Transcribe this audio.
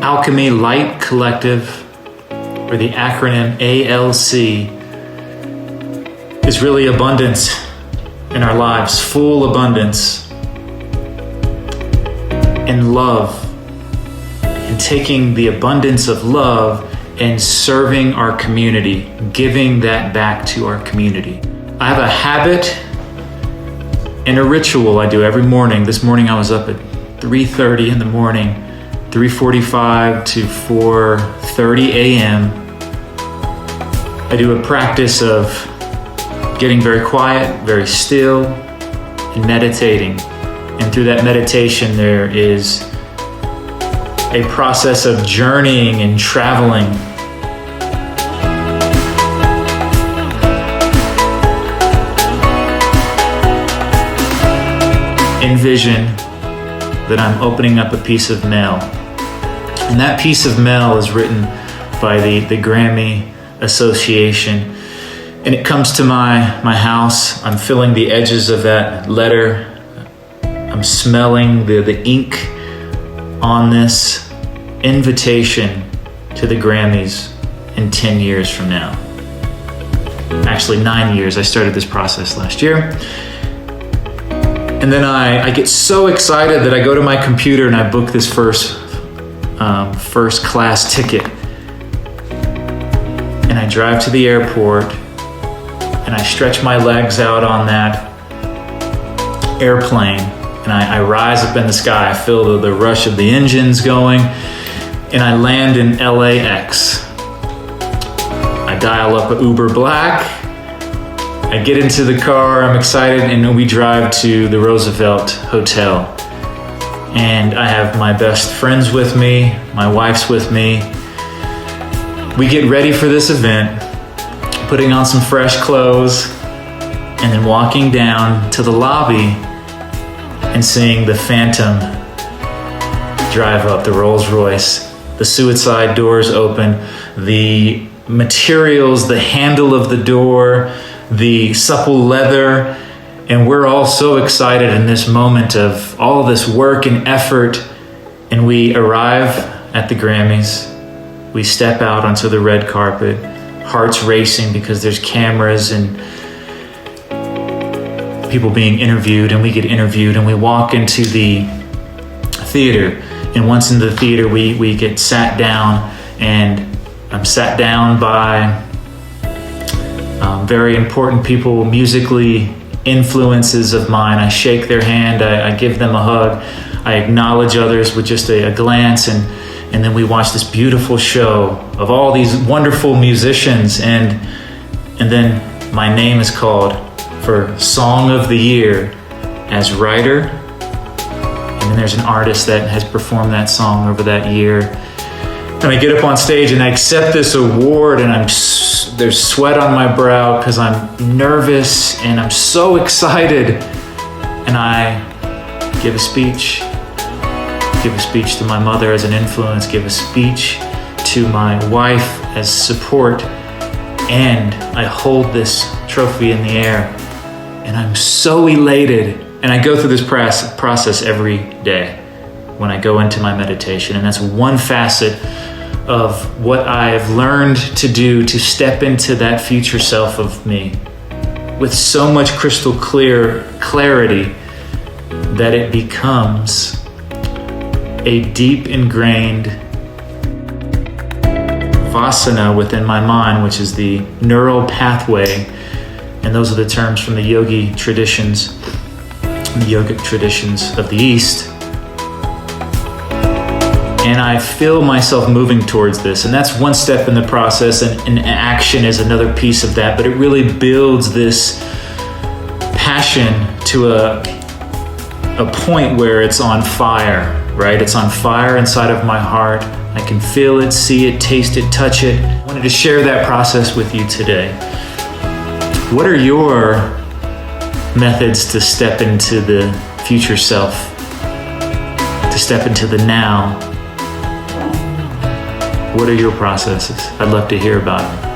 Alchemy Light Collective, or the acronym ALC, is really abundance in our lives, full abundance, and love, and taking the abundance of love and serving our community, giving that back to our community. I have a habit and a ritual I do every morning. This morning I was up at 3:30 in the morning, 3:45 to 4:30 a.m. I do a practice of getting very quiet, very still, and meditating. And through that meditation, there is a process of journeying and traveling. Envision that I'm opening up a piece of mail. And that piece of mail is written by the Grammy Association. And it comes to my house. I'm feeling the edges of that letter. I'm smelling the ink on this invitation to the Grammys in 10 years from now. Actually, 9 years. I started this process last year. And then I get so excited that I go to my computer and I book this first class ticket. And I drive to the airport and I stretch my legs out on that airplane. And I rise up in the sky. I feel the rush of the engines going. And I land in LAX. I dial up an Uber Black. I get into the car, I'm excited, and we drive to the Roosevelt Hotel. And I have my best friends with me, my wife's with me. We get ready for this event, putting on some fresh clothes, and then walking down to the lobby and seeing the Phantom drive up, the Rolls Royce. The suicide doors open, the materials, the handle of the door, the supple leather, and we're all so excited in this moment of all this work and effort. And we arrive at the Grammys. We step out onto the red carpet, hearts racing because there's cameras and people being interviewed, and we get interviewed, and we walk into the theater. And once in the theater, we get sat down, and I'm sat down by very important people, musically influences of mine. I shake their hand, I give them a hug, I acknowledge others with just a glance, and then we watch this beautiful show of all these wonderful musicians, and then my name is called for Song of the Year as writer, and then there's an artist that has performed that song over that year. And I get up on stage and I accept this award, and there's sweat on my brow because I'm nervous and I'm so excited. And I give a speech to my mother as an influence, give a speech to my wife as support, and I hold this trophy in the air. And I'm so elated. And I go through this process every day when I go into my meditation. And that's one facet of what I've learned to do to step into that future self of me with so much crystal clarity that it becomes a deep ingrained vasana within my mind, which is the neural pathway. And those are the terms from the yogic traditions of the East. And I feel myself moving towards this. And that's one step in the process, and action is another piece of that. But it really builds this passion to a point where it's on fire, right? It's on fire inside of my heart. I can feel it, see it, taste it, touch it. I wanted to share that process with you today. What are your methods to step into the future self, to step into the now? What are your processes? I'd love to hear about them.